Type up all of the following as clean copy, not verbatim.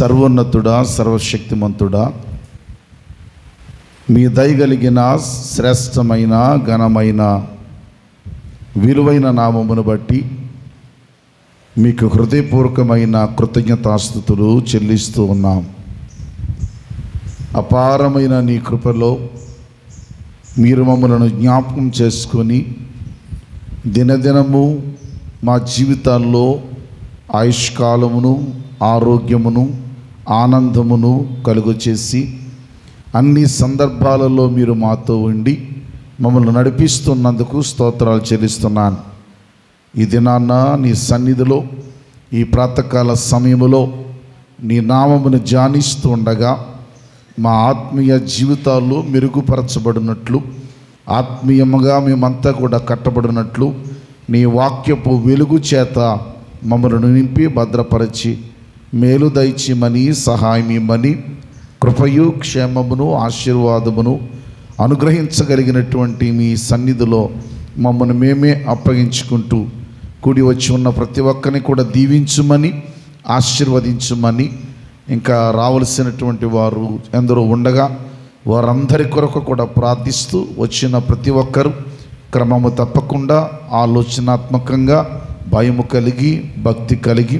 సర్వోన్నతుడా, సర్వశక్తిమంతుడా, మీ దయగలిగిన శ్రేష్టమైన ఘనమైన విలువైన నామమును బట్టి మీకు హృదయపూర్వకమైన కృతజ్ఞతాస్తుతులు చెల్లిస్తూ ఉన్నాం. అపారమైన నీ కృపలో మీరు మమ్మలను జ్ఞాపకం చేసుకొని దినదినము మా జీవితాల్లో ఆయుష్కాలమును, ఆరోగ్యమును, ఆనందమును కలుగచేసి అన్ని సందర్భాలలో మీరు మాతో ఉండి మమ్మల్ని నడిపిస్తున్నందుకు స్తోత్రాలు చెల్లిస్తున్నాను. ఈ దినాన్న నీ సన్నిధిలో ఈ ప్రాతకాల సమయంలో నీ నామమును ధ్యానిస్తూ ఉండగా మా ఆత్మీయ జీవితాల్లో మెరుగుపరచబడినట్లు, ఆత్మీయముగా మేమంతా కూడా కట్టబడినట్లు నీ వాక్యపు వెలుగు చేత మమ్మల్ని నింపి భద్రపరిచి మేలు దయచేయమని, సహాయం ఇమ్మని, కృపయు క్షేమమును ఆశీర్వాదమును అనుగ్రహించగలిగినటువంటి మీ సన్నిధిలో మమ్మల్ని మేమే అప్పగించుకుంటూ కూడి వచ్చి ఉన్న ప్రతి ఒక్కరిని కూడా దీవించుమని, ఆశీర్వదించుమని, ఇంకా రావలసినటువంటి వారు ఎందరో ఉండగా వారందరి కొరకు కూడా ప్రార్థిస్తూ వచ్చిన ప్రతి ఒక్కరూ క్రమము తప్పకుండా ఆలోచనాత్మకంగా భయము కలిగి, భక్తి కలిగి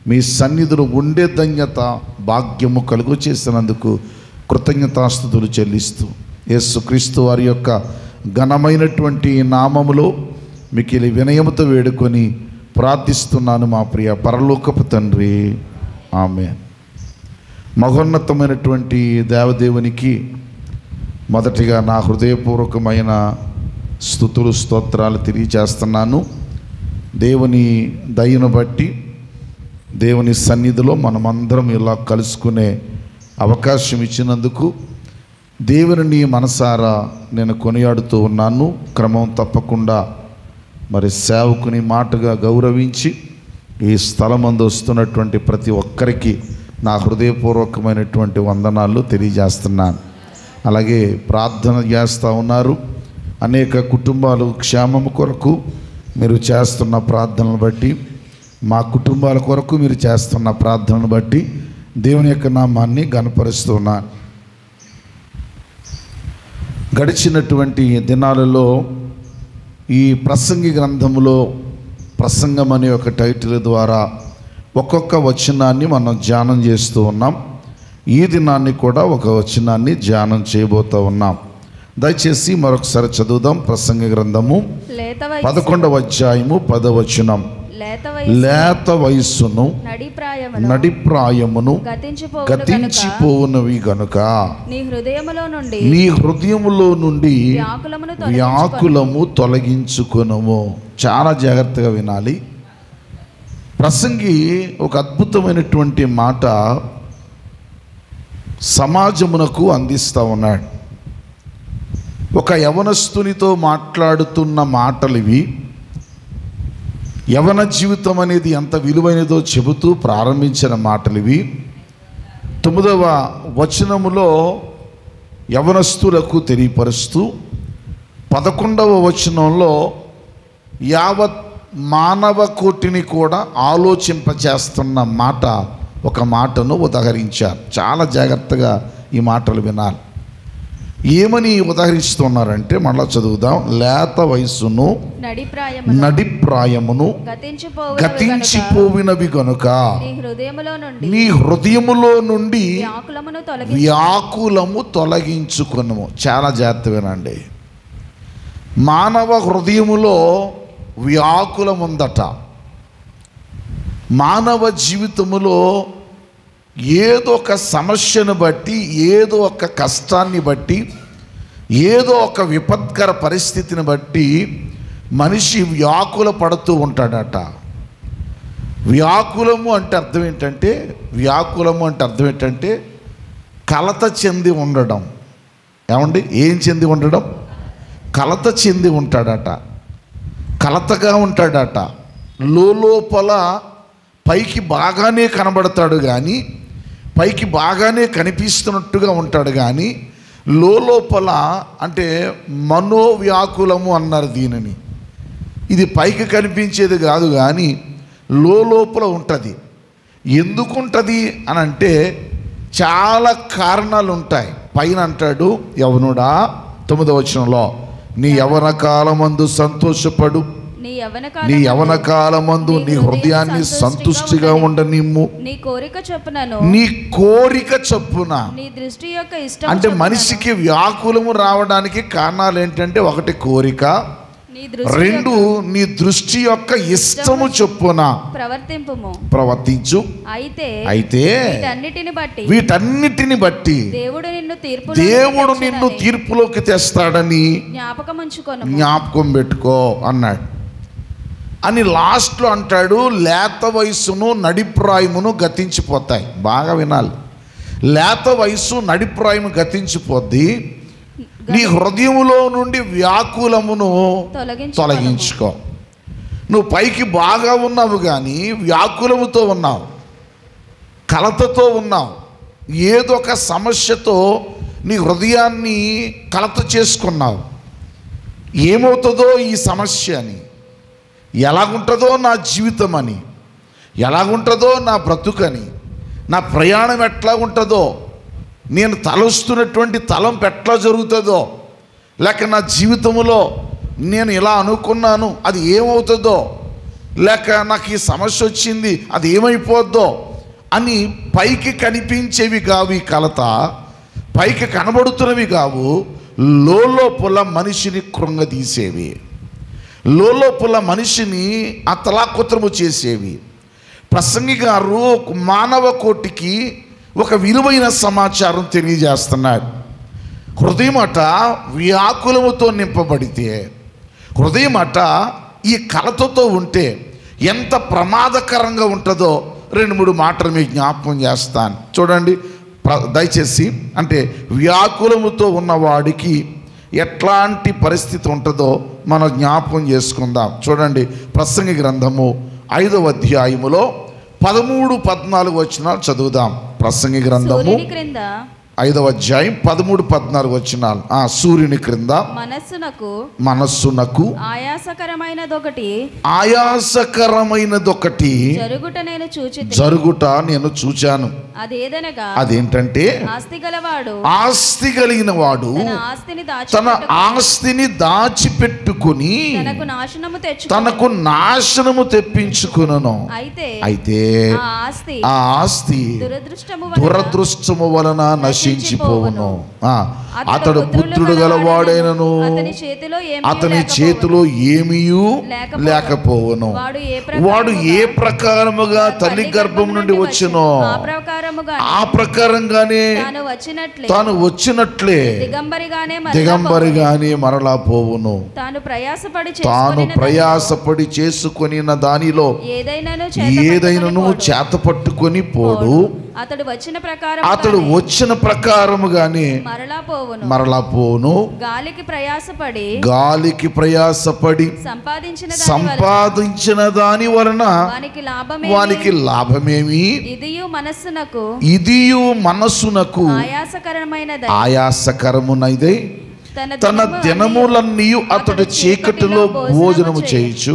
మీ సన్నిధిలో ఉండే ధన్యత, భాగ్యము కలుగు చేసినందుకు కృతజ్ఞతాస్తుతులు చెల్లిస్తూ యేసుక్రీస్తు వారి యొక్క ఘనమైనటువంటి నామములో మిక్కిలి వినయముతో వేడుకొని ప్రార్థిస్తున్నాను మా ప్రియ పరలోకపు తండ్రి, ఆమేన్. మహోన్నతమైనటువంటి దేవదేవునికి మొదటిగా నా హృదయపూర్వకమైన స్తుతులు, స్తోత్రాలు తెలియజేస్తున్నాను. దేవుని దయను బట్టి దేవుని సన్నిధిలో మనమందరం ఇలా కలుసుకునే అవకాశం ఇచ్చినందుకు దేవుని మనసారా నేను కొనియాడుతూ ఉన్నాను. క్రమం తప్పకుండా మరి సేవకుని మాటగా గౌరవించి ఈ స్థలమందు వస్తున్నటువంటి ప్రతి ఒక్కరికి నా హృదయపూర్వకమైనటువంటి వందనాలు తెలియజేస్తున్నాను. అలాగే ప్రార్థన చేస్తూ ఉన్నారు. అనేక కుటుంబాలు క్షేమము కొరకు మీరు చేస్తున్న ప్రార్థనలు బట్టి, మా కుటుంబాల కొరకు మీరు చేస్తున్న ప్రార్థనను బట్టి దేవుని యొక్క నామాన్ని ఘనపరుస్తున్నాను. గడిచినటువంటి దినాలలో ఈ ప్రసంగి గ్రంథములో ప్రసంగం అనే ఒక టైటిల్ ద్వారా ఒక్కొక్క వచనాన్ని మనం ధ్యానం చేస్తూ ఉన్నాం. ఈ దినాన్ని కూడా ఒక వచనాన్ని ధ్యానం చేయబోతూ ఉన్నాం. దయచేసి మరొకసారి చదువుదాం. ప్రసంగి గ్రంథము 11వ అధ్యాయము 10వ వచనం. లేత వయస్సును నడిప్రాయమును గతించిపోవునవి గనుక నీ హృదయములో నుండి వ్యాకులము తొలగించుకొనుము. చాలా జాగ్రత్తగా వినాలి. ప్రసంగి ఒక అద్భుతమైనటువంటి మాట సమాజమునకు అందిస్తూ ఉన్నాడు. ఒక యవనస్తునితో మాట్లాడుతున్న మాటలు ఇవి. యవన జీవితం అనేది ఎంత విలువైనదో చెబుతూ ప్రారంభించిన మాటలు ఇవి. 9వ వచనములో యవనస్తులకు తెలియపరుస్తూ 11వ వచనంలో యావత్ మానవ కోటిని కూడా ఆలోచింపచేస్తున్న మాట, ఒక మాటను ఉదహరించారు. చాలా జాగ్రత్తగా ఈ మాటలు వినాలి. ఏమని ఉదహరిస్తున్నారంటే మళ్ళా చదువుదాం. లేత వయస్సును నడిప్రాయమును గతించిపోవినవి గనుక నీ హృదయములో నుండి వ్యాకులము తొలగించుకొనుము. చాలా జాగ్రత్త వినండి. మానవ హృదయములో వ్యాకులం ఉందట. మానవ జీవితములో ఏదో ఒక సమస్యను బట్టి, ఏదో ఒక కష్టాన్ని బట్టి, ఏదో ఒక విపత్కర పరిస్థితిని బట్టి మనిషి వ్యాకుల పడుతూ ఉంటాడట. వ్యాకులము అంటే అర్థం ఏంటంటే, కలత చెంది ఉండడం. ఏమండి, ఏం చెంది ఉండడం? కలత చెంది ఉంటాడట. కలతగా ఉంటాడట. లోపల పైకి బాగానే కనబడతాడు కానీ, పైకి బాగానే కనిపిస్తున్నట్టుగా ఉంటాడు కానీ లోపల అంటే మనోవ్యాకులము అన్నారు దీనిని. ఇది పైకి కనిపించేది కాదు కానీ లోపల ఉంటుంది. ఎందుకుంటుంది అని అంటే చాలా కారణాలు ఉంటాయి. పైన అంటాడు, యవనుడా 9వ వచనంలో, నీ యవన కాలమందు సంతోషపడు, నీ యవన కాలమందు నీ హృదయాన్ని సంతుష్టిగా ఉండనిమ్ము, నీ కోరిక చొప్పున. అంటే మనిషికి వ్యాకులము రావడానికి కారణాలు ఏంటంటే, ఒకటి కోరిక, రెండు నీ దృష్టి యొక్క ఇష్టము చొప్పున ప్రవర్తించు. అయితే వీటన్నిటిని బట్టి దేవుడు నిన్ను తీర్పులోకి తెస్తాడని జ్ఞాపకం పెట్టుకో అన్నాడు. అని లాస్ట్లో అంటాడు, లేత వయస్సును నడిప్రాయమును గతించిపోతాయి. బాగా వినాలి. లేత వయస్సు నడిప్రాయము గతించిపోద్ది. నీ హృదయములో నుండి వ్యాకులమును తొలగించుకో. నువ్వు పైకి బాగా ఉన్నావు కానీ వ్యాకులముతో ఉన్నావు, కలతతో ఉన్నావు. ఏదో ఒక సమస్యతో నీ హృదయాన్ని కలత చేసుకున్నావు. ఏమవుతుందో ఈ సమస్య అని, ఎలాగుంటుందో నా జీవితం అని, ఎలాగుంటుందో నా బ్రతుకని, నా ప్రయాణం ఎట్లా ఉంటుందో, నేను తలస్తున్నటువంటి తలంపు ఎట్లా జరుగుతుందో, లేక నా జీవితంలో నేను ఇలా అనుకున్నాను అది ఏమవుతుందో, లేక నాకు ఈ సమస్య వచ్చింది అది ఏమైపోద్దో అని పైకి కనిపించేవి కావు ఈ కలత, పైకి కనబడుతున్నవి కావు. లోపల మనిషిని కృంగదీసేవి, లోపల మనిషిని అతలాకుతలము చేసేవి. ప్రసంగి గారు మానవ కోటికి ఒక విలువైన సమాచారం తెలియజేస్తున్నాడు. హృదయమట వ్యాకులముతో నింపబడితే, హృదయమట ఈ కలతతో ఉంటే ఎంత ప్రమాదకరంగా ఉంటుందో 2-3 మాటలు మీకు జ్ఞాపకం చేస్తాను. చూడండి దయచేసి. అంటే వ్యాకులముతో ఉన్నవాడికి ఎట్లాంటి పరిస్థితి ఉంటుందో మనం జ్ఞాపకం చేసుకుందాం. చూడండి ప్రసంగి గ్రంథము 5వ అధ్యాయములో 13-14 వచనాలు చదువుదాం. ప్రసంగి గ్రంథము 5వ అధ్యాయం 13-14 వచనాలు. సూర్యుని క్రింద మనస్సునకు ఆయాసకరమైనదొకటి జరుగుట నేను చూచాను. అదేంటంటే, ఆస్తి కలిగిన వాడు తన ఆస్తిని దాచిపెట్టుకుని తనకు నాశనము తెప్పించుకును. అయితే ఆ ఆస్తి దురదృష్టము వలన నశించిపోవును. అతడు పుత్రుడు గలవాడైనను అతని చేతిలో ఏమీ లేకపోవును. వాడు ఏ ప్రకారముగా తల్లి గర్భం నుండి వచ్చునో ఆ ప్రకారంగానే తాను వచ్చినట్లే దిగంబరిగానే మరలా పోవును. తాను ప్రయాసపడి చేసుకొని దానిలో ఏదైనాను చేత పట్టుకొని పోడు. అతడు వచ్చిన ప్రకారముగానే మరలా పోవును. గాలికి ప్రయాసపడి సంపాదించిన దాని వలన వానికి లాభమేమి? ఇదియు మనస్సునకు ఆయాసకరమునైదే. తన దినములన్నీ అతడు చీకటిలో భోజనము చేయొచ్చు.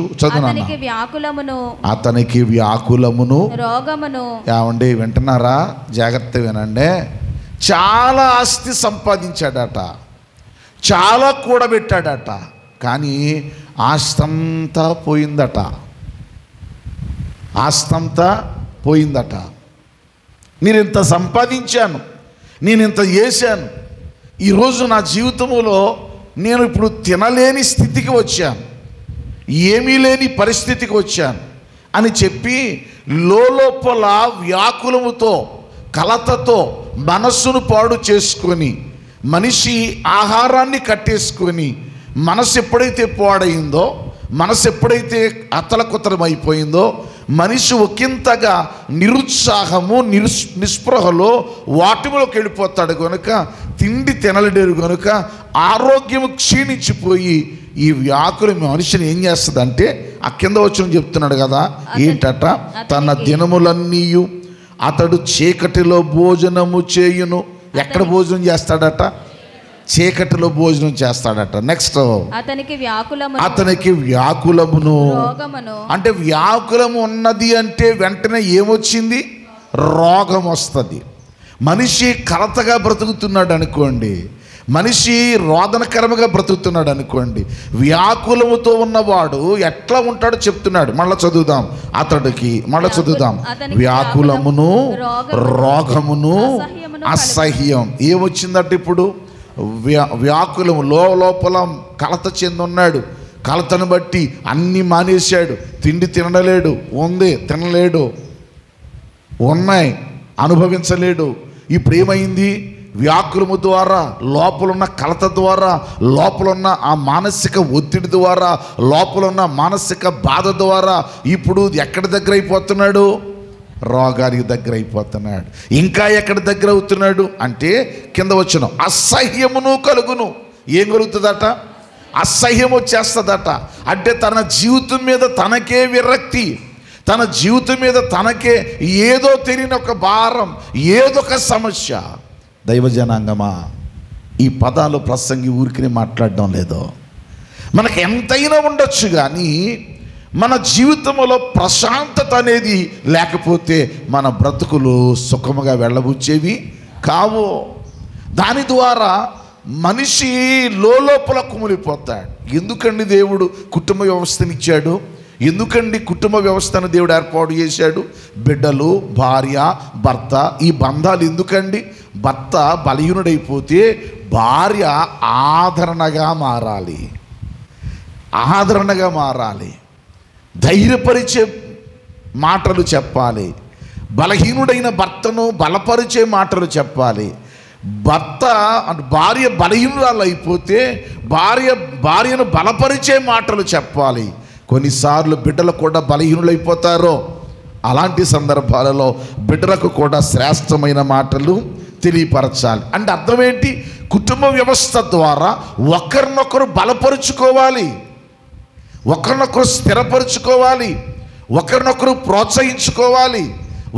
అతనికి వ్యాకులమును రోగమును. ఏమండి వింటున్నారా? జాగ్రత్త వినండి. చాలా ఆస్తి సంపాదించాడట, చాలా కూడబెట్టాడట, కానీ ఆస్తంతా పోయిందట. ఆస్తంతా పోయిందట. నేను ఇంత సంపాదించాను, నేను ఇంత చేశాను, ఈరోజు నా జీవితంలో నేను ఇప్పుడు తినలేని స్థితికి వచ్చాను, ఏమీ లేని పరిస్థితికి వచ్చాను అని చెప్పి లోపల వ్యాకులముతో కలతతో మనస్సును పాడు చేసుకొని, మనిషి ఆహారాన్ని కట్టేసుకొని, మనసు ఎప్పుడైతే పాడైందో, మనసు ఎప్పుడైతే అతలకుతలమైపోయిందో, మనిషి ఒకంతగా నిరుత్సాహము నిస్పృహలో వాటిలోకి వెళ్ళిపోతాడు కనుక, తిండి తినలేడు కనుక ఆరోగ్యము క్షీణించిపోయి ఈ వ్యాకులం మనిషిని ఏం చేస్తుందంటే, ఆ కింద వచ్చి చెప్తున్నాడు కదా ఏంటట, తన దినములన్నీ అతడు చీకటిలో భోజనము చేయును. ఎక్కడ భోజనం చేస్తాడట? చీకటిలో భోజనం చేస్తాడట. నెక్స్ట్, అతనికి వ్యాకులమును. అంటే వ్యాకులము ఉన్నది అంటే వెంటనే ఏమొచ్చింది? రోగం వస్తుంది. మనిషి కలతగా బ్రతుకుతున్నాడు అనుకోండి, మనిషి రోదనకరముగా బ్రతుకుతున్నాడు అనుకోండి, వ్యాకులముతో ఉన్నవాడు ఎట్లా ఉంటాడో చెప్తున్నాడు. మళ్ళీ చదువుదాం, వ్యాకులమును రోగమును అసహ్యం. ఏమొచ్చిందంటే ఇప్పుడు వ్యాకులము, లోపల కలత చెందున్నాడు. కలతను బట్టి అన్నీ మానేశాడు. తిండి తినలేడు, ఉంది తినలేడు, ఉన్నాయి అనుభవించలేడు. ఇప్పుడు ఏమైంది? వ్యాకులము ద్వారా, లోపలున్న కలత ద్వారా, లోపలున్న ఆ మానసిక ఒత్తిడి ద్వారా, లోపలున్న మానసిక బాధ ద్వారా ఇప్పుడు ఎక్కడి దగ్గర అయిపోతున్నాడు? రోగానికి దగ్గర అయిపోతున్నాడు. ఇంకా ఎక్కడ దగ్గర అవుతున్నాడు అంటే కింద వచ్చిన అసహ్యమును కలుగును. ఏం కలుగుతుందట? అసహ్యం వచ్చేస్తుందట. అంటే తన జీవితం మీద తనకే విరక్తి, తన జీవితం మీద తనకే ఏదో తెలియని ఒక భారం, ఏదో ఒక సమస్య. దైవజనాంగమా, ఈ పదాలు ప్రసంగి ఊరికినే మాట్లాడడం లేదో. మనకు ఎంతైనా ఉండొచ్చు కానీ మన జీవితంలో ప్రశాంతత అనేది లేకపోతే మన బ్రతుకులు సుఖముగా వెళ్ళబుచ్చేవి కావు. దాని ద్వారా మనిషి లోపల కుమిలిపోతాడు. ఎందుకండి దేవుడు కుటుంబ వ్యవస్థనిచ్చాడు? ఎందుకండి కుటుంబ వ్యవస్థను దేవుడు ఏర్పాటు చేశాడు? బిడ్డలు, భార్య, భర్త, ఈ బంధాలు ఎందుకండి? భర్త బలహీనుడైపోతే భార్య ఆదరణగా మారాలి, ఆదరణగా మారాలి, ధైర్యపరిచే మాటలు చెప్పాలి. బలహీనుడైన భర్తను బలపరిచే మాటలు చెప్పాలి. భార్య బలహీనురాలు అయిపోతే భార్యను బలపరిచే మాటలు చెప్పాలి. కొన్నిసార్లు బిడ్డలు కూడా బలహీనులైపోతారో అలాంటి సందర్భాలలో బిడ్డలకు కూడా శ్రేష్టమైన మాటలు తెలియపరచాలి. అంటే అర్థం ఏంటి? కుటుంబ వ్యవస్థ ద్వారా ఒకరినొకరు బలపరుచుకోవాలి, ఒకరినొకరు స్థిరపరుచుకోవాలి, ఒకరినొకరు ప్రోత్సహించుకోవాలి,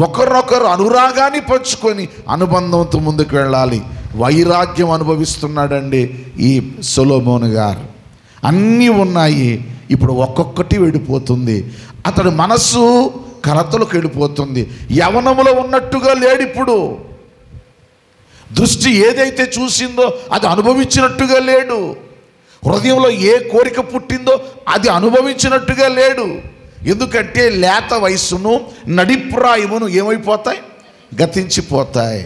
ఒకరినొకరు అనురాగాన్ని పంచుకొని అనుబంధంతో ముందుకు వెళ్ళాలి. వైరాగ్యం అనుభవిస్తున్నాడండి ఈ సొలొమోను గారు. అన్నీ ఉన్నాయి, ఇప్పుడు ఒక్కొక్కటి వెళ్ళిపోతుంది. అతడి మనస్సు కలతలకు వెళ్ళిపోతుంది. యవనములో ఉన్నట్టుగా లేడు. ఇప్పుడు దృష్టి ఏదైతే చూసిందో అది అనుభవించినట్టుగా లేడు. హృదయంలో ఏ కోరిక పుట్టిందో అది అనుభవించినట్టుగా లేడు. ఎందుకంటే లేత వయస్సును నడిప్రాయమును ఏమైపోతాయి? గతించిపోతాయి.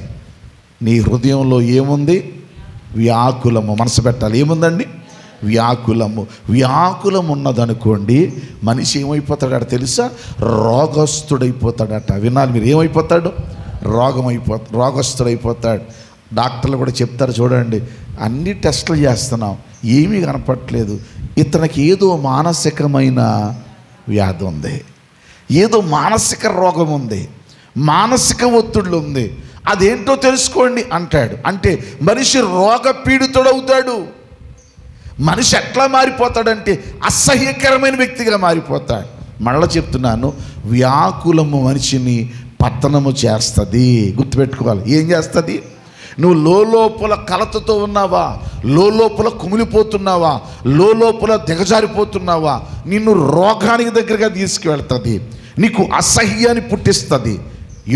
నీ హృదయంలో ఏముంది? వ్యాకులము. మనసు పెట్టాలి. ఏముందండి? వ్యాకులము. వ్యాకులం ఉన్నదనుకోండి, మనిషి ఏమైపోతాడట తెలుసా? రోగస్తుడైపోతాడట. వినాలి మీరు, ఏమైపోతాడు? రోగస్తుడైపోతాడు. డాక్టర్లు కూడా చెప్తారు, చూడండి అన్ని టెస్టులు చేస్తున్నాం, ఏమీ కనపట్లేదు, ఇతనికి ఏదో మానసికమైన వ్యాధి ఉంది, ఏదో మానసిక రోగం ఉంది, మానసిక ఒత్తిళ్ళు ఉంది, అదేంటో తెలుసుకోండి అంటాడు. అంటే మనిషి రోగపీడితుడవుతాడు. మనిషి ఎట్లా మారిపోతాడంటే అసహ్యకరమైన వ్యక్తిగా మారిపోతాడు. మళ్ళీ చెప్తున్నాను, వ్యాకులము మనిషిని పతనము చేస్తుంది. గుర్తుపెట్టుకోవాలి. ఏం చేస్తుంది? నువ్వు లోపల కలతతో ఉన్నావా? లోపల కుమిలిపోతున్నావా? లోపల దిగజారిపోతున్నావా? నిన్ను రోగానికి దగ్గరగా తీసుకువెళ్తుంది, నీకు అసహ్యాన్ని పుట్టిస్తుంది.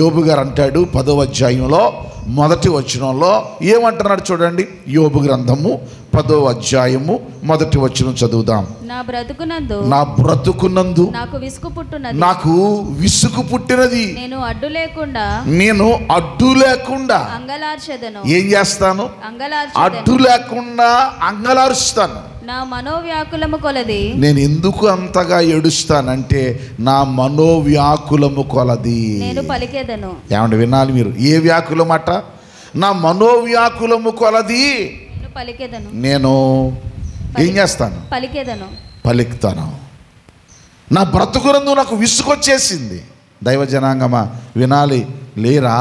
యోబు గారు అంటాడు 10వ అధ్యాయంలో 1వ వచనంలో ఏమంటున్నాడు చూడండి. యోబు గ్రంథము 10వ అధ్యాయము 1వ వచనం చదువుదాం. నా బ్రతుకునందు నాకు విసుగు పుట్టినది. నేను అడ్డు లేకుండా అంగలార్చెదను. ఏం చేస్తాను? అడ్డు లేకుండా అంగలారుస్తాను. నా మనోవ్యాకులము కొలది. నేను ఎందుకు అంతగా ఏడుస్తానంటే నా మనోవ్యాకులము కొలది. నేను పలికేదను. ఏమంటే వినాలి మీరు, ఏ వ్యాకులం అట? నా మనోవ్యాకులము కొలది. నేను ఏం చేస్తాను? పలుకుతాను. నా బ్రతుకునందు నాకు విసుగొచ్చేసింది. దైవజనాంగమా వినాలి. లేరా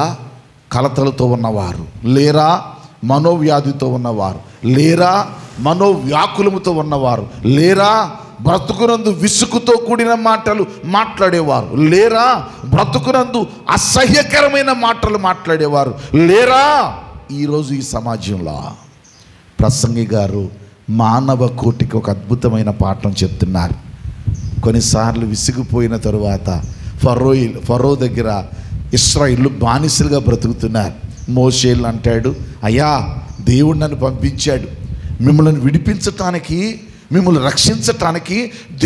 కలతలతో ఉన్నవారు, లేరా మనోవ్యాధితో ఉన్నవారు, లేరా మనోవ్యాకులముతో ఉన్నవారు, లేరా బ్రతుకునందు విసుగుతో కూడిన మాటలు మాట్లాడేవారు, లేరా బ్రతుకునందు అసహ్యకరమైన మాటలు మాట్లాడేవారు, లేరా ఈరోజు ఈ సమాజంలో? ప్రసంగి గారు మానవ కోటికి ఒక అద్భుతమైన పాఠం చెప్తున్నారు. కొన్నిసార్లు విసిగిపోయిన తరువాత ఫరో దగ్గర ఇశ్రాయేలు బానిసలుగా బ్రతుకుతున్నారు. మోషేలు అంటాడు, అయ్యా దేవుడు నన్ను పంపించాడు, మిమ్మల్ని విడిపించటానికి, మిమ్మల్ని రక్షించటానికి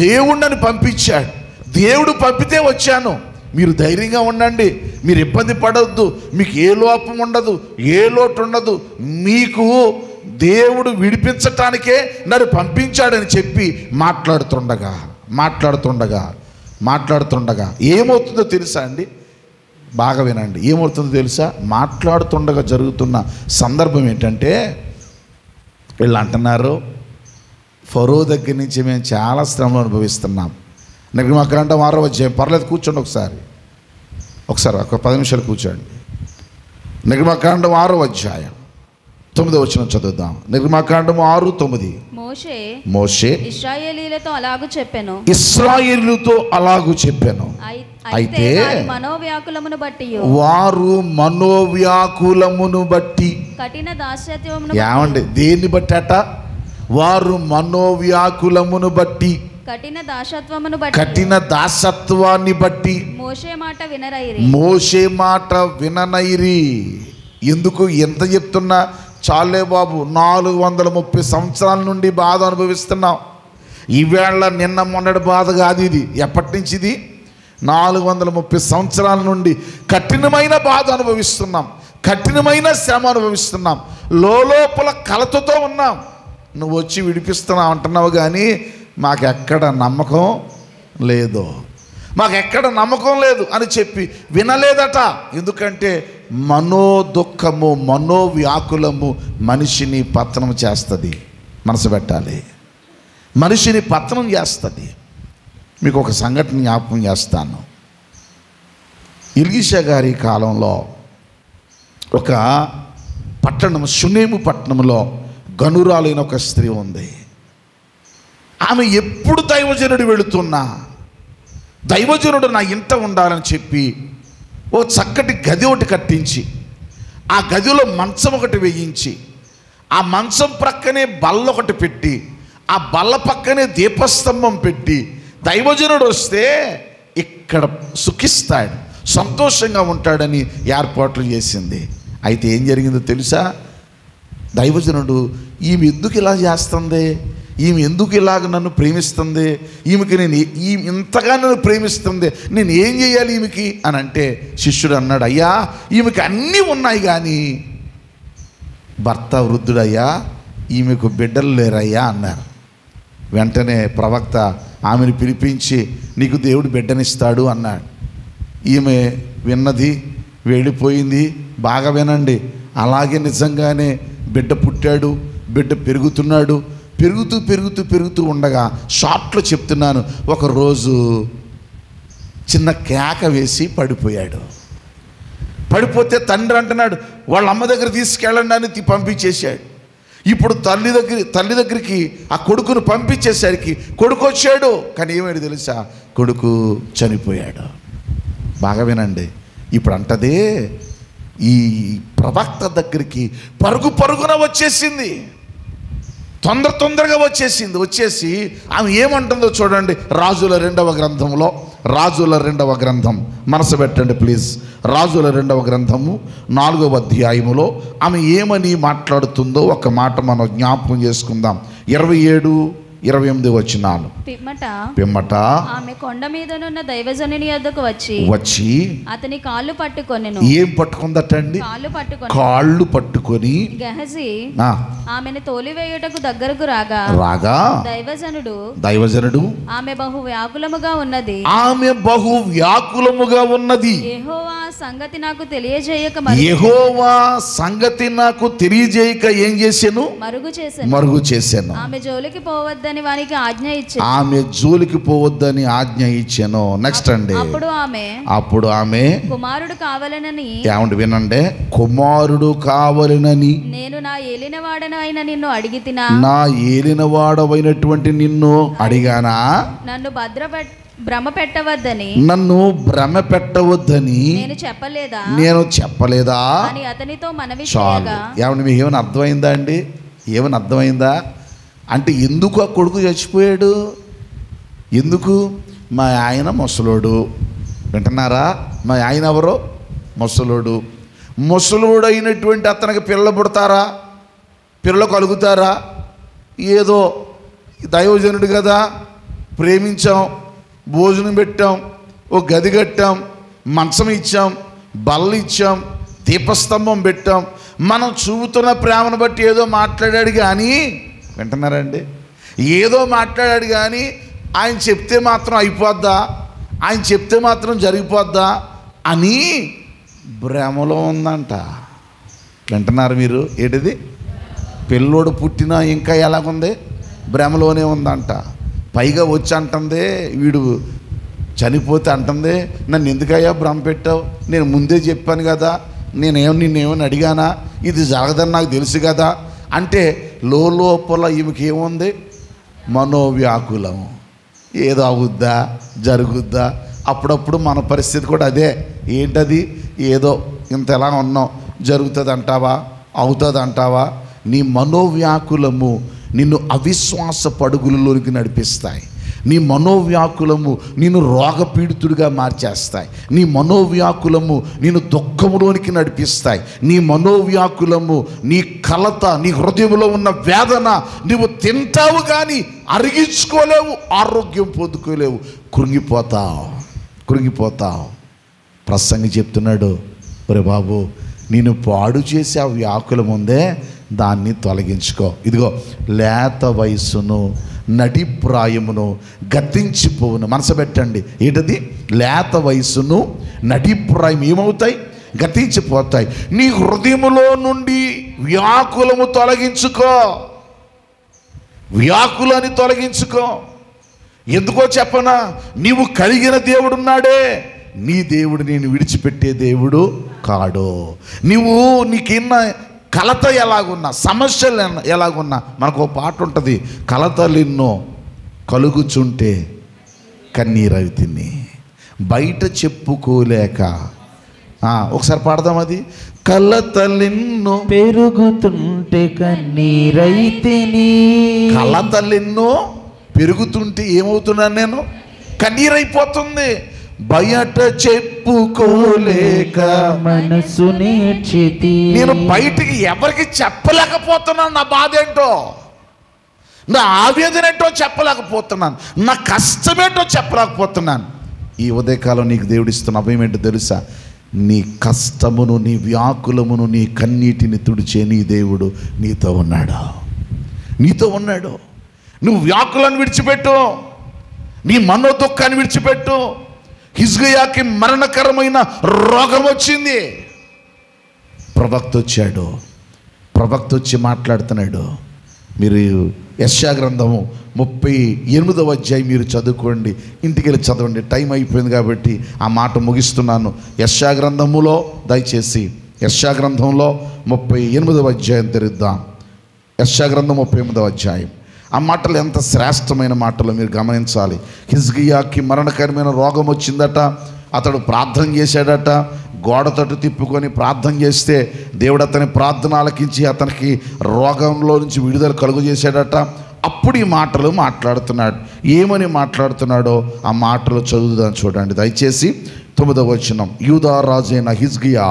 దేవుడు నన్ను పంపించాడు. దేవుడు పంపితే వచ్చాను. మీరు ధైర్యంగా ఉండండి, మీరు ఇబ్బంది పడవద్దు, మీకు ఏ లోపం ఉండదు, ఏ లోటు ఉండదు. మీకు దేవుడు విడిపించటానికే నన్ను పంపించాడని చెప్పి మాట్లాడుతుండగా ఏమవుతుందో తెలుసా అండి? బాగా వినండి, ఏమవుతుందో తెలుసా? మాట్లాడుతుండగా జరుగుతున్న సందర్భం ఏంటంటే, వీళ్ళు అంటున్నారు, ఫరో దగ్గర నుంచి మేము చాలా శ్రమలు అనుభవిస్తున్నాం. నిర్గమకాండం 6వ అధ్యాయం, పర్లేదు కూర్చోండి ఒకసారి ఒక 10 నిమిషాలు కూర్చోండి. నిర్గమకాండం 6వ అధ్యాయం 9వ వచనం చదువుదాం. నిర్గమకాండం 6:9. మోషే ఇశ్రాయేలీయులతో అలాగు చెప్పెను. అయితే వారు మనోవ్యాకులమును బట్టి కఠిన దాస్యత్వమును ఏమండి దేన్ని బట్టి అట? వారు మనోవ్యాకులమును బట్టి, కఠిన దాసత్వాన్ని బట్టి మోషే మాట విననైరి. ఎందుకు ఎంత చెప్తున్నా? చాలే బాబు, 430 సంవత్సరాల నుండి బాధ అనుభవిస్తున్నాం. ఈవేళ నిన్న మొన్నటి బాధ కాదు ఇది. ఎప్పటి నుంచి ఇది? 430 సంవత్సరాల నుండి కఠినమైన బాధ అనుభవిస్తున్నాం, కఠినమైన శ్రమ అనుభవిస్తున్నాం, లోపల కలతతో ఉన్నాం. నువ్వు వచ్చి విడిపిస్తున్నావు అంటున్నావు, కానీ మాకెక్కడ నమ్మకం లేదు అని చెప్పి వినలేదట. ఎందుకంటే మనోదుఖము, మనోవ్యాకులము మనిషిని పతనం చేస్తుంది. మనసు పెట్టాలి, మనిషిని పతనం చేస్తుంది. మీకు ఒక సంఘటన జ్ఞాపకం చేస్తాను. ఎలీషా గారి కాలంలో ఒక పట్టణం, షునేము పట్టణంలో గనురాలైన ఒక స్త్రీ ఉంది. ఆమె ఎప్పుడు దైవజనుడు వెళుతున్నా, దైవజనుడు నా ఇంట ఉండాలని చెప్పి ఓ చక్కటి గది ఒకటి కట్టించి, ఆ గదిలో మంచం ఒకటి వేయించి, ఆ మంచం ప్రక్కనే బల్ల ఒకటి పెట్టి, ఆ బల్ల పక్కనే దీపస్తంభం పెట్టి, దైవజనుడు వస్తే ఇక్కడ సుఖిస్తాడు, సంతోషంగా ఉంటాడని ఏర్పాట్లు చేసింది. అయితే ఏం జరిగిందో తెలుసా? దైవజనుడు ఈమె ఎందుకు ఇలా చేస్తుంది, ఈమె ఎందుకు ఇలాగ నన్ను ప్రేమిస్తుంది, ఈమెకి ఇంతగా నన్ను ప్రేమిస్తుంది, నేను ఏం చేయాలి ఈమెకి అని అంటే, శిష్యుడు అన్నాడు, అయ్యా ఈమెకి అన్నీ ఉన్నాయి కానీ భర్త వృద్ధుడయ్యా, ఈమెకు బిడ్డలు లేరయ్యా అన్నారు. వెంటనే ప్రవక్త ఆమెను పిలిపించి, నీకు దేవుడు బిడ్డనిస్తాడు అన్నాడు. ఈమె విన్నది, వెళ్ళిపోయింది. బాగా వినండి, అలాగే నిజంగానే బిడ్డ పుట్టాడు, బిడ్డ పెరుగుతున్నాడు. పెరుగుతూ ఉండగా, షార్ట్లో చెప్తున్నాను, ఒకరోజు చిన్న కేక వేసి పడిపోయాడు. పడిపోతే తండ్రి అంటున్నాడు, వాళ్ళ అమ్మ దగ్గర తీసుకెళ్ళండి అని పంపించేశాడు. ఇప్పుడు తల్లి దగ్గరికి ఆ కొడుకును పంపించేసరికి కొడుకు వచ్చాడు, కానీ ఏమైంది తెలుసా? కొడుకు చనిపోయాడు. బాగా వినండి, ఇప్పుడు అంటదే ఈ ప్రవక్త దగ్గరికి పరుగున వచ్చేసింది, తొందరగా వచ్చేసి ఆమె ఏమంటుందో చూడండి. రాజుల రెండవ గ్రంథం మనసు పెట్టండి ప్లీజ్. రాజుల 2వ గ్రంథము 4వ అధ్యాయములో ఆమె ఏమని మాట్లాడుతుందో ఒక మాట మనం జ్ఞాపకం చేసుకుందాం. 27-28 వచనాలు. పిమ్మట ఆమె కొండ మీదనున్న దైవజనుని యొద్దకు వచ్చి అతని కాళ్ళు పట్టుకొనెను. ఏం పట్టుకుందటండి? కాళ్ళు పట్టుకొని గెహజీ ఆమెను తోలివేయుటకు దగ్గరకు రాగా దైవజనుడు ఆమె బహు వ్యాకులముగా ఉన్నది, యెహోవా సంగతి నాకు తెలియజేయక ఏం చేశాను? మరుగు చేశాను. ఆమె జోలికి పోవద్దని ఆజ్ఞ ఇచ్చాను. నెక్స్ట్ అండి, అప్పుడు ఆమె కుమారుడు కావాలనని, ఏమండి వినండి, కుమారుడు కావాలనని నేను నా ఏలినవాడనైన నిన్ను అడిగితినా? నా ఏలినవాడవైనటువంటి నిన్ను అడిగానా? నన్ను భ్రమ పెట్టవద్దని నేను చెప్పలేదా అని అతనితో మనవి చేయగా. ఏమండి మీకు ఏమైనా అర్థమైందా అండి? ఏమైనా అర్థమైందా? అంటే ఎందుకు ఆ కొడుకు చచ్చిపోయాడు? ఎందుకు? మా ఆయన ముసలోడు. వింటున్నారా? మా ఆయన ఎవరో ముసలోడు అయినటువంటి అతనికి పిల్లలు పుడతారా? పిల్లలు కలుగుతారా? ఏదో దైవజనుడు కదా, ప్రేమించాం, భోజనం పెట్టాం, ఓ గది కట్టాం, మంచం ఇచ్చాం, బల్ల ఇచ్చాం, దీపస్తంభం పెట్టాం, మనం చూపుతున్న ప్రేమను బట్టి ఏదో మాట్లాడాడు కానీ, వింటున్నారండి, ఏదో మాట్లాడాడు కానీ ఆయన చెప్తే మాత్రం అయిపోద్దా, ఆయన చెప్తే మాత్రం జరిగిపోద్దా అని భ్రమలో ఉందంట. వింటున్నారు మీరు? ఏంటిది? పిల్లోడు పుట్టినా ఇంకా ఎలాగుంది? భ్రమలోనే ఉందంట. పైగా వచ్చి అంటుంది, వీడు చనిపోతే అంటుంది, నన్ను ఎందుకయ్యా భ్రమ పెట్టావు, నేను ముందే చెప్పాను కదా, నిన్నేమని అడిగానా, ఇది జరగదని నాకు తెలుసు కదా అంటే లోపల ఈమెకి ఏముంది? మనోవ్యాకులం. ఏదో అవుద్దా, జరుగుద్దా. అప్పుడప్పుడు మన పరిస్థితి కూడా అదే. ఏంటది? ఏదో ఇంత ఎలా ఉన్నాం, జరుగుతుంది అంటావా, అవుతుంది అంటావా? నీ మనోవ్యాకులము నిన్ను అవిశ్వాస పడుగులలోనికి నడిపిస్తాయి. నీ మనోవ్యాకులము నిన్ను రోగపీడితుడిగా మార్చేస్తాయి. నీ మనోవ్యాకులము నిన్ను దుఃఖములోనికి నడిపిస్తాయి. నీ మనోవ్యాకులము, నీ కలత, నీ హృదయంలో ఉన్న వేదన నువ్వు తింటావు కానీ అరిగించుకోలేవు, ఆరోగ్యం పొందుకోలేవు, కృంగిపోతావు. ప్రసంగి చెప్తున్నాడు, ఒరే బాబు, నేను పాడు చేసే ఆ వ్యాకులం ఉందే, దాన్ని తొలగించుకో. ఇదిగో లేత వయస్సును నడిప్రాయమును గతించిపోవును. మనసు పెట్టండి, ఏంటది? లేత వయస్సును నడిప్రాయం ఏమవుతాయి? గతించిపోతాయి. నీ హృదయములో నుండి వ్యాకులము తొలగించుకో, వ్యాకులని తొలగించుకో. ఎందుకో చెప్పనా? నీవు కలిగిన దేవుడున్నాడే, నీ దేవుడు నేను విడిచిపెట్టే దేవుడు కాడు. నీకున్న కలత ఎలాగున్నా, సమస్యలు ఎలాగున్నా, మనకు ఒక పాట ఉంటుంది, కలతలెన్నో కలుగుచుంటే కన్నీరవి తిని బయట చెప్పుకోలేక. ఒకసారి పాడదాం అది. కలతలెన్నో పెరుగుతుంటే కన్నీరైతిని. కలతలెన్నో పెరుగుతుంటే ఏమవుతున్నాను నేను? కన్నీరైపోతుంది. బయట చెప్పుకోలేక మనసు నేర్చితి. నేను బయటికి ఎవరికి చెప్పలేకపోతున్నాను. నా బాధ ఏంటో, నా ఆవేదన ఏంటో చెప్పలేకపోతున్నాను, నా కష్టమేంటో చెప్పలేకపోతున్నాను. ఈ ఉదయకాలం నీకు దేవుడిస్తున్న అభయం ఏంటో తెలుసా? నీ కష్టమును, నీ వ్యాకులమును, నీ కన్నీటిని తుడిచే నీ దేవుడు నీతో ఉన్నాడు. నువ్వు వ్యాకులను విడిచిపెట్టు, నీ మనోదుఖాన్ని విడిచిపెట్టు. హిజ్కియాకి మరణకరమైన రోగం వచ్చింది. ప్రవక్త వచ్చి మాట్లాడుతున్నాడు. మీరు యెషయా గ్రంథము 38వ అధ్యాయం మీరు చదువుకోండి, ఇంటికి వెళ్ళి చదవండి. టైం అయిపోయింది కాబట్టి ఆ మాట ముగిస్తున్నాను. యెషయా గ్రంథములో దయచేసి యెషయా గ్రంథంలో 38వ అధ్యాయం తెరుద్దాం. యెషయా గ్రంథం 38వ అధ్యాయం. ఆ మాటలు ఎంత శ్రేష్టమైన మాటలు మీరు గమనించాలి. హిజ్కియాకి మరణకరమైన రోగం వచ్చిందట. అతడు ప్రార్థన చేశాడట. గోడ తట్టు తిప్పుకొని ప్రార్థన చేస్తే దేవుడు అతని ప్రార్థన ఆలకించి అతనికి రోగంలో నుంచి విడుదల కలుగు చేశాడట. అప్పుడు ఈ మాటలు మాట్లాడుతున్నాడు. ఏమని మాట్లాడుతున్నాడో ఆ మాటలు చదువుదాం చూడండి దయచేసి. 9వ వచనం. యూదా రాజైన హిజ్కియా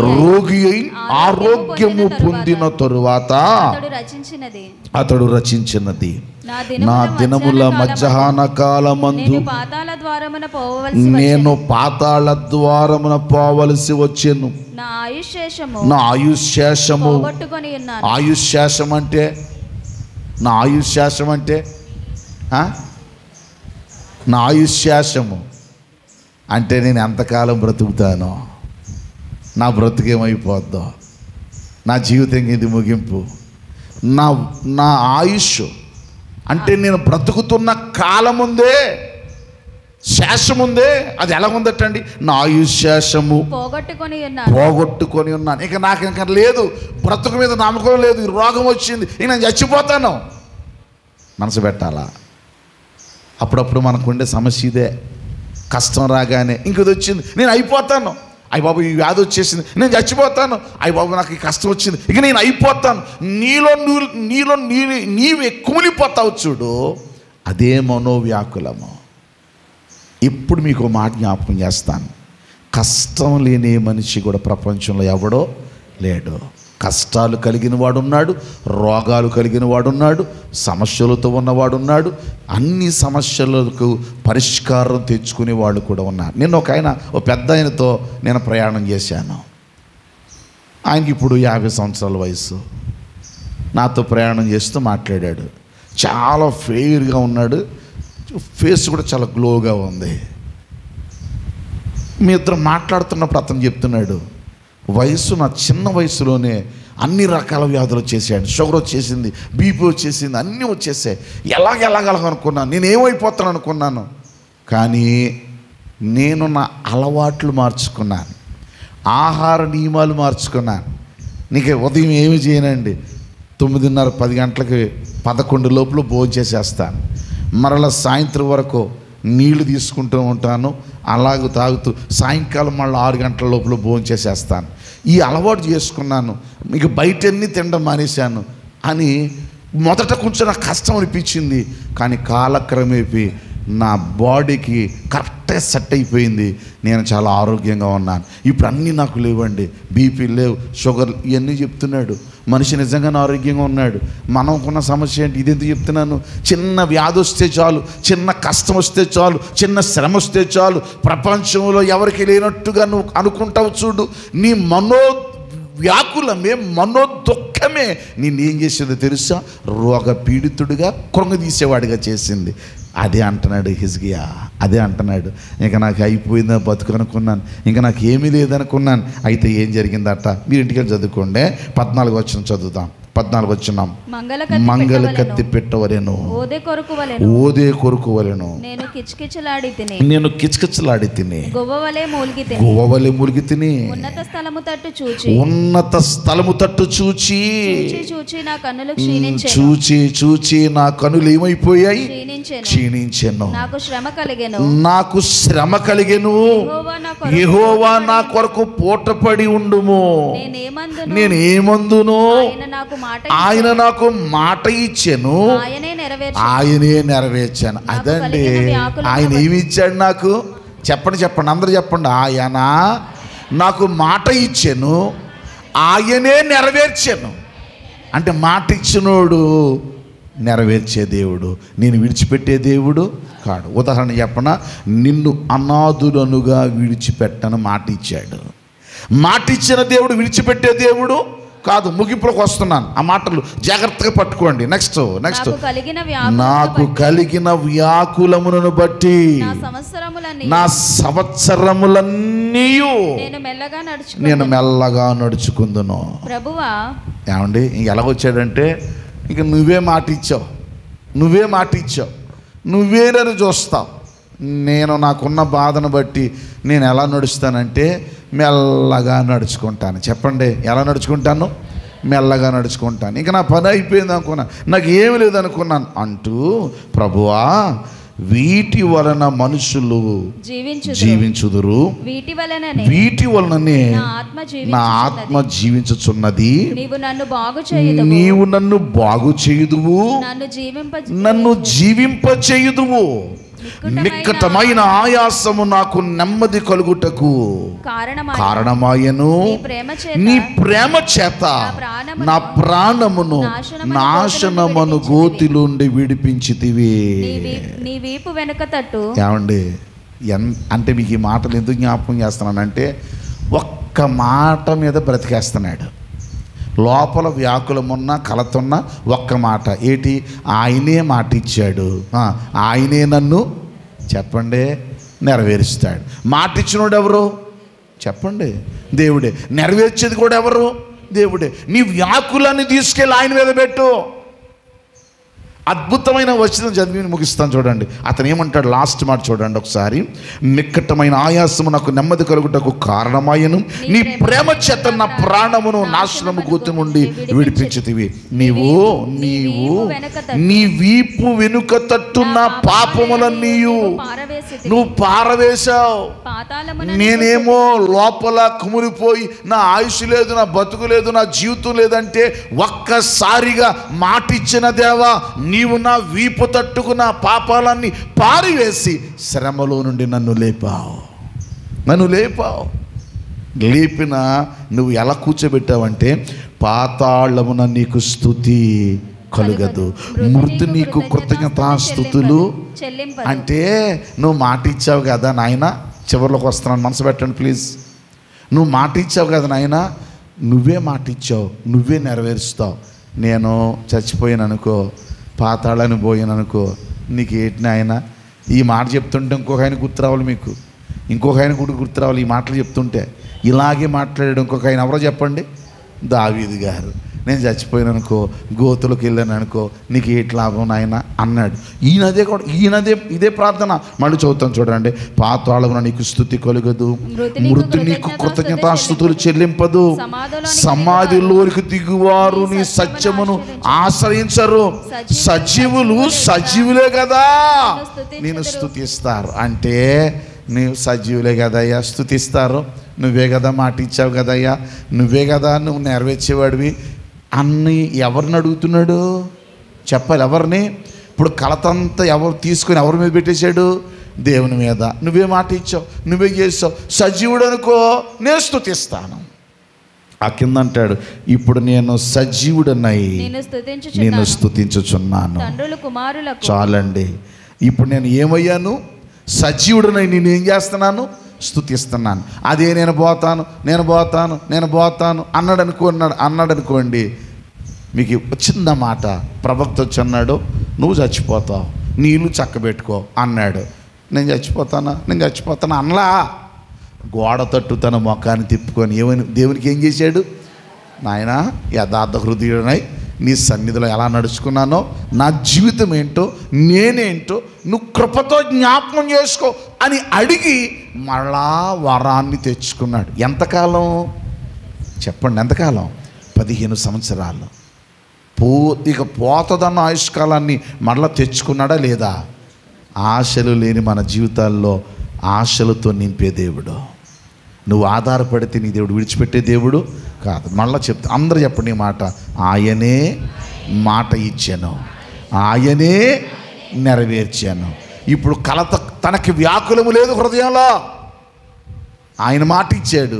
రోగి అయి ఆరోగ్యము పొందిన తరువాత అతడు రచించినది, నా దినముల మధ్యాహ్న కాలమందు నేను పాతాళ ద్వారమున పోవలసి వచ్చెను. నా ఆయుష్శేషము అంటే నా ఆయుష్శేషము అంటే నేను ఎంతకాలం బ్రతుకుతానో, నా బ్రతుకేమైపోద్దో, నా జీవితం ఇది ముగింపు, నా ఆయుష్ అంటే నేను బ్రతుకుతున్న కాలం ఉందే, శేషం ఉందే, అది ఎలా ఉందటండి? నా ఆయుష్శేషము పోగొట్టుకొని ఉన్నాను. ఇక నాకు ఇంకా లేదు, బ్రతుకు మీద నమ్మకం లేదు, ఈ రోగం వచ్చింది, ఇక నేను చచ్చిపోతాను. మనసు పెట్టాలా? అప్పుడప్పుడు మనకుండే సమస్య ఇదే. కష్టం రాగానే ఇంకది వచ్చింది, నేను అయిపోతాను, అయ్య బాబు ఈ వ్యాధి వచ్చేసింది, నేను చచ్చిపోతాను, అయ్య బాబు నాకు ఈ కష్టం వచ్చింది, ఇక నేను అయిపోతాను. నీవే కుమిలిపోతావు చూడు, అదే మనోవ్యాకులము. ఇప్పుడు మీకు మాట జ్ఞాపకం చేస్తాను. కష్టం లేని మనిషి కూడా ప్రపంచంలో ఎవడో లేడు. కష్టాలు కలిగిన వాడున్నాడు, రోగాలు కలిగిన వాడున్నాడు, సమస్యలతో ఉన్నవాడున్నాడు, అన్ని సమస్యలకు పరిష్కారం తెచ్చుకునే వాళ్ళు కూడా ఉన్నారు. నేను ఓ పెద్ద ఆయనతో నేను ప్రయాణం చేశాను. ఆయనకి ఇప్పుడు 50 సంవత్సరాల వయసు. నాతో ప్రయాణం చేస్తూ మాట్లాడాడు. చాలా ఫెయిర్గా ఉన్నాడు, ఫేస్ కూడా చాలా గ్లోగా ఉంది. మీ ఇద్దరు మాట్లాడుతున్నప్పుడు అతను చెప్తున్నాడు, నా చిన్న వయసులోనే అన్ని రకాల వ్యాధులు వచ్చేసాడు. షుగర్ వచ్చేసింది, బీపీ వచ్చేసింది, అన్నీ వచ్చేసాయి. ఎలాగనుకున్నాను, నేనేమైపోతాను అనుకున్నాను. కానీ నేను నా అలవాట్లు మార్చుకున్నాను, ఆహార నియమాలు మార్చుకున్నాను. నీకు ఉదయం ఏమి చేయనండి, 9:30 10 గంటలకి 11 లోపల భోజనం చేసేస్తాను. మరలా సాయంత్రం వరకు నీళ్లు తీసుకుంటూ ఉంటాను, అలాగ తాగుతూ సాయంకాలం మళ్ళీ 6 గంటల లోపల భోజనం చేసేస్తాను. ఈ అలవాటు చేసుకున్నాను, ఇక బయటన్నీ తినడం మానేశాను అని మొదట కొంచెం నాకు కష్టం అనిపించింది. కానీ కాలక్రమేపీ నా బాడీకి కరెక్ట్గా సెట్ అయిపోయింది. నేను చాలా ఆరోగ్యంగా ఉన్నాను. ఇప్పుడు అన్నీ నాకు లేవండి, బీపీ లేవు, షుగర్, ఇవన్నీ చెప్తున్నాడు. మనిషి నిజంగానే ఆరోగ్యంగా ఉన్నాడు. మనకున్న సమస్య ఏంటి? ఇది ఎందుకు చెప్తున్నాను? చిన్న వ్యాధి వస్తే చాలు, చిన్న కష్టం వస్తే చాలు, చిన్న శ్రమ వస్తే చాలు, ప్రపంచంలో ఎవరికి లేనట్టుగా నువ్వు అనుకుంటావు చూడు. నీ వ్యాకులమే, దుఃఖమే నిన్నేం చేసిందో తెలుసా? రోగ పీడితుడిగా కృంగదీసేవాడిగా చేసింది. అదే అంటున్నాడు హిజ్కియా, అదే అంటున్నాడు. ఇంకా నాకు అయిపోయిందా బతుకు అనుకున్నాను, ఇంకా నాకు ఏమీ లేదనుకున్నాను. అయితే ఏం జరిగిందట? మీరు ఇంటికి చదువుకోండి. 14 వచనం చదువుతాం. 14 వచనం. మంగళ కత్తి పెట్టవలెను, ఓదే కొరకు వలెను, నేను కిచకిచలాడి తిని, గువ్వవలె మూలిగి తిని, ఉన్నత స్థలము తట్టు చూచి నా కన్నులు ఏమైపోయాయి? క్షీణించెను. నాకు శ్రమ కలిగెను. యెహోవా నా కొరకు పూటపడి ఉండుము. నేనేమందును? ఆయన నాకు మాట ఇచ్చెను, ఆయనే నెరవేర్చాను. అదండి, ఆయన ఏమి ఇచ్చాడు నాకు? చెప్పండి అందరూ చెప్పండి. ఆయన నాకు మాట ఇచ్చెను, ఆయనే నెరవేర్చాను. అంటే మాట ఇచ్చినోడు నెరవేర్చే దేవుడు, నేను విడిచిపెట్టే దేవుడు కాడు. ఉదాహరణ చెప్పనా? నిన్ను అనాథులనుగా విడిచిపెట్టను మాట ఇచ్చాడు. మాట ఇచ్చిన దేవుడు విడిచిపెట్టే దేవుడు కాదు. ముగింపులోకి వస్తున్నాను, ఆ మాటలు జాగ్రత్తగా పట్టుకోండి. నెక్స్ట్ నాకు కలిగిన వ్యాకులములను బట్టి నా సంవత్సరములన్నీ నేను మెల్లగా నడుచుకుందును. ఏమండి, ఎలాగొచ్చాడంటే, ఇక నువ్వే మాట ఇచ్చావు, నువ్వే నన్ను చూస్తావు. నేను నాకున్న బాధను బట్టి నేను ఎలా నడుస్తానంటే మెల్లగా నడుచుకుంటాను. చెప్పండి, ఎలా నడుచుకుంటాను? మెల్లగా నడుచుకుంటాను. ఇంకా నా పని అయిపోయింది అనుకున్నాను, నాకు ఏమి లేదనుకున్నాను అంటూ, ప్రభువా వీటి వలన మనుషులు జీవించుదురు, వీటి వలననే నా ఆత్మ జీవించుచున్నది. నీవు నన్ను బాగు చేయుదువు, నన్ను జీవింపచేయుదువు. నిక్కటమైన ఆయాసము నాకు నెమ్మది కలుగుటకు కారణమాయను. నీ ప్రేమ చేత నా ప్రాణమును నాశనమును గోతిలోండి విడిపించితివి. ఏమండి, అంటే మీకు ఈ మాటలు ఎందుకు జ్ఞాపకం చేస్తున్నానంటే, ఒక్క మాట మీద బ్రతికేస్తున్నాడు. లోపల వ్యాకులమున్న కలతున్న ఒక్క మాట ఏంటి? ఆయనే మాట ఇచ్చాడు, ఆయనే నన్ను చెప్పండి నెరవేరుస్తాడు. మాట ఇచ్చినోడు ఎవరు? చెప్పండి, దేవుడే. నెరవేర్చేది కూడా ఎవరు? దేవుడే. నీ వ్యాకులాన్ని తీసుకెళ్ళి ఆయన మీద పెట్టు. అద్భుతమైన వచనం చదివి ముగిస్తాను చూడండి. అతను ఏమంటాడు? లాస్ట్ మాట చూడండి ఒకసారి. నిక్కటమైన ఆయాసము నాకు నెమ్మది కలుగుటకు కారణమాయను, నీ ప్రేమ చేత నా ప్రాణమును నాశనము గోతి నుండి విడిపించితివి. నీవు నీ వీపు వెనుక తట్టు నా పాపములన్నీ నువ్వు పారవేశావు. నేనేమో లోపల కుమిరిపోయి నా ఆయుష్ లేదు, నా బతుకు లేదు, నా జీవితం లేదంటే ఒక్కసారిగా మాటిచ్చిన దేవా, నీవు నా వీపు తట్టుకు నా పాపాలన్నీ పారివేసి శ్రమలో నుండి నన్ను లేపావు. నన్ను లేపావు. లేపిన నువ్వు ఎలా కూర్చోబెట్టావంటే, పాతాళమున నీకు స్తుతి కలుగదు, మృతి నీకు కృతజ్ఞతాస్తుతులు అంటే నువ్వు మాట ఇచ్చావు కదా నాయన. చివరిలోకి వస్తున్నాను, మనసు పెట్టండి ప్లీజ్. నువ్వు మాట ఇచ్చావు కదా నాయన, నువ్వే మాట ఇచ్చావు, నువ్వే నెరవేరుస్తావు. నేను చచ్చిపోయాను అనుకో, పాతాళాన్ని పోయాను అనుకో, నీకు ఏంటి నాయన? ఈ మాట చెప్తుంటే ఇంకొక ఆయన గుర్తు రావాలి, మీకు ఇంకొక ఆయన కూడా గుర్తు రావాలి. ఈ మాటలు చెప్తుంటే ఇలాగే మాట్లాడాడు ఇంకొక ఆయన, ఎవరో చెప్పండి? దావీదు గారు. నేను చచ్చిపోయాను అనుకో, గోతులకు వెళ్ళాను అనుకో, నీకు ఏటి లాభం నాయన అన్నాడు. ఇదే ప్రార్థన మళ్ళీ చదువుతాను చూడండి. పాతాళమున నీకు స్తుతి కలుగదు, మృతి నీకు కృతజ్ఞతాస్తుతులు చెల్లింపదు, సమాధిలోకి దిగువారు నీ సత్యమును ఆశ్రయించరు. సజీవులు సజీవులే కదా నేను స్తుతిస్తారు. అంటే నీవు సజీవులే కదయ్యా స్తుతిస్తారు, నువ్వే కదా మాట ఇచ్చావు కదయ్యా, నువ్వే కదా నువ్వు నెరవేర్చేవాడివి అన్ని ఎవరిని అడుగుతున్నాడు చెప్పాలి? ఎవరిని? ఇప్పుడు కలతంతా ఎవరు తీసుకొని ఎవరి మీద పెట్టేశాడు? దేవుని మీద. నువ్వే మాట ఇచ్చావు, నువ్వే చేసావు, సజీవుడు అనుకో నేను స్తుతిస్తాను. ఆ కింద అంటాడు, ఇప్పుడు నేను సజీవుడనై నేను స్తుతించుచున్నాను. చాలండి. ఇప్పుడు నేను ఏమయ్యాను? సజీవుడనై నేను ఏం చేస్తున్నాను? స్తుతిస్తున్నాను. అదే నేను పోతాను అన్నాడు అనుకోండి. మీకు చిన్న మాట, ప్రవక్త వచ్చి అన్నాడు, నువ్వు చచ్చిపోతావు, నీ ఇల్లు చక్కబెట్టుకో అన్నాడు. నేను చచ్చిపోతాను అనలా. గోడ తట్టు తన మొఖాన్ని తిప్పుకొని ఏమని దేవునికి ఏం చేశాడు? నాయన, యథార్థ హృదయుడనై నీ సన్నిధిలో ఎలా నడుచుకున్నానో, నా జీవితం ఏంటో, నేనేంటో నువ్వు కృపతో జ్ఞాపకం చేసుకో అని అడిగి మళ్ళా వరాన్ని తెచ్చుకున్నాడు. ఎంతకాలం చెప్పండి? ఎంతకాలం? 15 సంవత్సరాలు. ఇక పోతదన్న ఆయుష్కాలాన్ని మళ్ళా తెచ్చుకున్నాడా లేదా? ఆశలు లేని మన జీవితాల్లో ఆశలతో నింపే దేవుడు. నువ్వు ఆధారపడితే నీ దేవుడు విడిచిపెట్టే దేవుడు కాదు. మళ్ళీ చెప్తా, అందరూ చెప్పండి మాట. ఆయనే మాట ఇచ్చాను, ఆయనే నెరవేర్చాను. ఇప్పుడు కలత తనకి వ్యాకులము లేదు హృదయంలో. ఆయన మాట ఇచ్చాడు,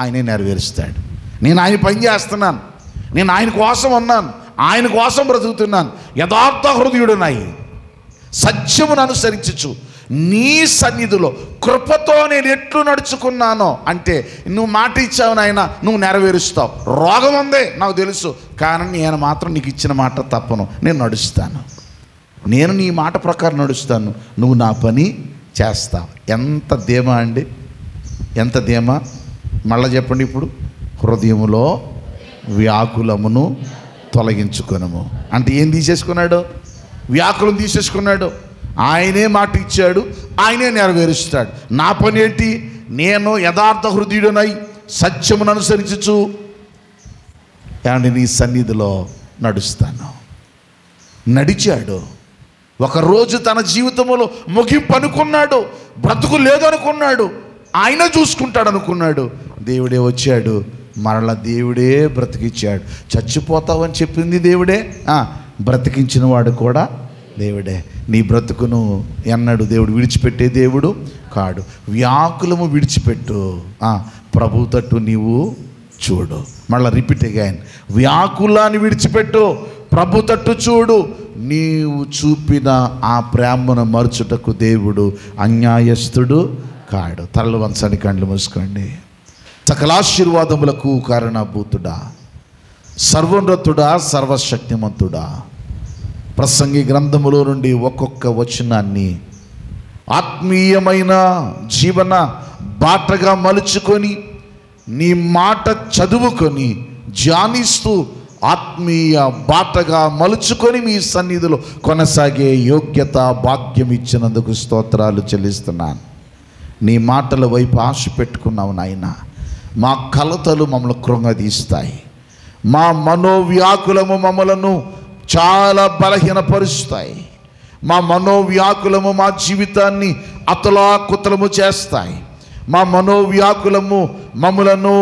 ఆయనే నెరవేరుస్తాడు. నేను ఆయన పని చేస్తున్నాను, నేను ఆయన కోసం ఉన్నాను, ఆయన కోసం బ్రతుకుతున్నాను. యథార్థ హృదయుడున్నాయి, సత్యమును అనుసరించచ్చు నీ సన్నిధిలో కృపతో నేను ఎట్లు నడుచుకున్నానో. అంటే నువ్వు మాట ఇచ్చావు నాయన, నువ్వు నెరవేరుస్తావు. రోగం ఉంది నాకు తెలుసు, కానీ నేను మాత్రం నీకు ఇచ్చిన మాట తప్పను, నేను నడుస్తాను, నేను నీ మాట ప్రకారం నడుస్తాను, నువ్వు నా పని చేస్తావు. ఎంత ధీమా అండి, ఎంత ధీమా! మళ్ళీ చెప్పండి. ఇప్పుడు హృదయములో వ్యాకులమును తొలగించుకొనుము అంటే ఏం తీసేసుకున్నాడు? వ్యాకులం తీసేసుకున్నాడు. ఆయనే మాట ఇచ్చాడు, ఆయనే నెరవేరుస్తాడు. నా పని ఏంటి? నేను యథార్థ హృదయుడనై సత్యమును అనుసరించుచు నీ సన్నిధిలో నడుస్తాను. నడిచాడు. ఒకరోజు తన జీవితంలో ముగింపు అనుకున్నాడు, బ్రతుకు లేదనుకున్నాడు, ఆయన చూసుకుంటాడు అనుకున్నాడు. దేవుడే వచ్చాడు, మరలా దేవుడే బ్రతికిచ్చాడు. చచ్చిపోతావని చెప్పింది దేవుడే, బ్రతికించిన వాడు కూడా దేవుడే. నీ బ్రతుకును ఎన్నడు దేవుడు విడిచిపెట్టే దేవుడు కాడు. వ్యాకులము విడిచిపెట్టు, ప్రభు తట్టు నీవు చూడు. మళ్ళీ రిపీట్ అగైన్, వ్యాకులాన్ని విడిచిపెట్టు, ప్రభు తట్టు చూడు. నీవు చూపిన ఆ ప్రేమను మరుచుటకు దేవుడు అన్యాయస్తుడు కాడు. తలలు వంచండి, కండ్లు మూసుకోండి. సకలాశీర్వాదములకు కారణభూతుడా, సర్వోన్నతుడా, సర్వశక్తిమంతుడా, ప్రసంగి గ్రంథములో నుండి ఒక్కొక్క వచనాన్ని ఆత్మీయమైన జీవన బాటగా మలుచుకొని నీ మాట చదువుకొని ధ్యానిస్తూ ఆత్మీయ బాటగా మలుచుకొని మీ సన్నిధిలో కొనసాగే యోగ్యత భాగ్యం ఇచ్చినందుకు స్తోత్రాలు చెల్లిస్తున్నాను. నీ మాటల వైపు ఆశ పెట్టుకున్నావు నాయన. మా కలతలు మమ్మల్ని కృంగదీస్తాయి, మా మనోవ్యాకులము మమ్మలను చాలా బలహీనపరుస్తాయి, మా మనోవ్యాకులము మా జీవితాన్ని అతలాకుతలము చేస్తాయి, మా మనోవ్యాకులము మమ్మలను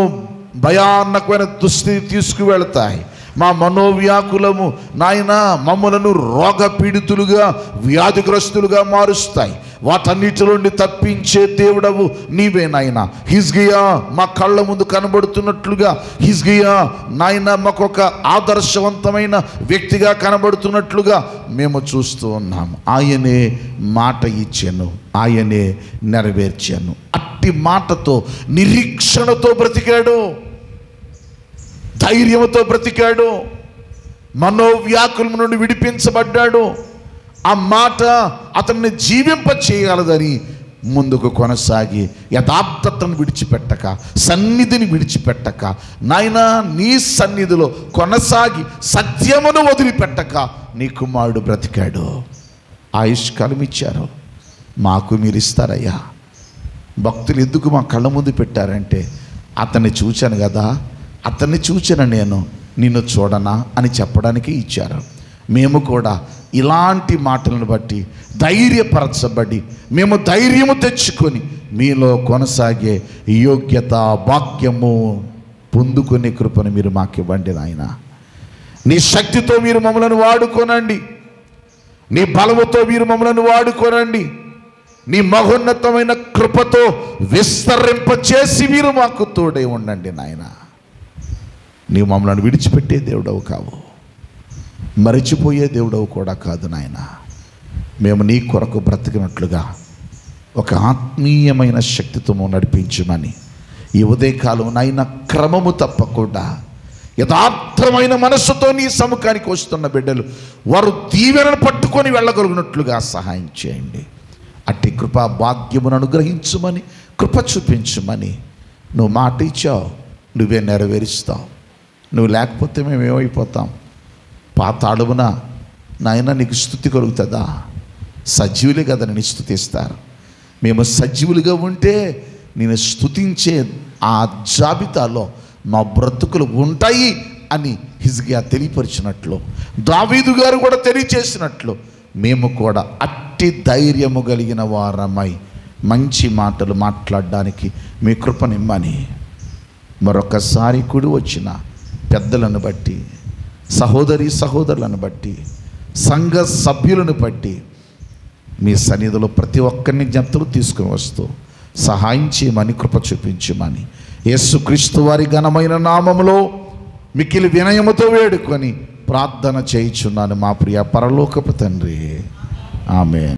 భయానకమైన దుస్థితి తీసుకువెళతాయి, మా మనోవ్యాకులము నాయన మమ్మలను రోగపీడితులుగా వ్యాధిగ్రస్తులుగా మారుస్తాయి. వాటన్నిటి నుండి తప్పించే దేవుడవు నీవే నాయన. హిజ్కియా మా కళ్ళ ముందు కనబడుతున్నట్లుగా, హిజ్కియా నాయన మాకొక ఆదర్శవంతమైన వ్యక్తిగా కనబడుతున్నట్లుగా మేము చూస్తూ ఉన్నాము. ఆయనే మాట ఇచ్చాను, ఆయనే నెరవేర్చాను. అట్టి మాటతో నిరీక్షణతో బ్రతికాడు, ధైర్యంతో బ్రతికాడు, మనోవ్యాకుల నుండి విడిపించబడ్డాడు. ఆ మాట అతన్ని జీవింప చేయగలదని ముందుకు కొనసాగి యథార్థతను విడిచిపెట్టక, సన్నిధిని విడిచిపెట్టక, నాయన నీ సన్నిధిలో కొనసాగి సత్యమును వదిలిపెట్టక నీ కుమారుడు బ్రతికాడు. ఆయుష్కాలం ఇచ్చారు, మాకు మీరు ఇస్తారయ్యా. భక్తులు ఎందుకు మా కళ్ళ ముందు పెట్టారంటే, అతన్ని చూచాను కదా, అతన్ని చూచాను నేను, నిన్ను చూడనా అని చెప్పడానికి ఇచ్చారు. మేము కూడా ఇలాంటి మాటలను బట్టి ధైర్యపరచబడి మేము ధైర్యము తెచ్చుకొని మీలో కొనసాగే యోగ్యత భాగ్యము పొందుకునే కృపను మీరు మాకు ఇవ్వండి నాయన. నీ శక్తితో మీరు మమ్మలను వాడుకోనండి, నీ బలముతో మీరు మమ్మలను వాడుకోనండి, నీ మహోన్నతమైన కృపతో విస్తరింపచేసి మీరు మాకు తోడై ఉండండి నాయన. నీవు మమ్మల్ని విడిచిపెట్టే దేవుడవు కావు, మరిచిపోయే దేవుడవు కూడా కాదు నాయన. మేము నీ కొరకు బ్రతికినట్లుగా ఒక ఆత్మీయమైన శక్తితో నడిపించమని ఈ ఉదయకాలం నాయన క్రమము తప్పకుండా యథార్థమైన మనస్సుతో నీ సముఖానికి వస్తున్న బిడ్డలు వారు దీవెనను పట్టుకొని వెళ్ళగలిగినట్లుగా సహాయం చేయండి. అట్టి కృపా భాగ్యమును అనుగ్రహించమని, కృప చూపించమని. నువ్వు మాట ఇచ్చావు, నువ్వే నెరవేరుస్తావు. నువ్వు లేకపోతే మేము ఏమైపోతాం? పాతాళమున నాయన నీకు స్తుతి కలుగుతుందా? సజీవులే కదా నేను స్తుతిస్తారు. మేము సజీవులుగా ఉంటే నేను స్తుతించే ఆ జాబితాలో మా బ్రతుకులు ఉంటాయి అని హిజ్కియా తెలియపరిచినట్లు, దావీదు గారు కూడా తెలియచేసినట్లు మేము కూడా అట్టి ధైర్యము కలిగిన వారమై మంచి మాటలు మాట్లాడడానికి మీ కృపనిమ్మని మరొకసారి కూడి వచ్చిన పెద్దలను బట్టి, సహోదరి సహోదరులను బట్టి, సంఘ సభ్యులను బట్టి మీ సన్నిధిలో ప్రతి ఒక్కరిని జ్ఞప్తులు తీసుకుని వస్తూ సహాయం చేయమని, కృప చూపించమని యేసుక్రీస్తు వారి ఘనమైన నామములో మిక్కిలి వినయముతో వేడుకొని ప్రార్థన చేయుచున్నాను మా ప్రియ పరలోకపు తండ్రి. ఆమేన్.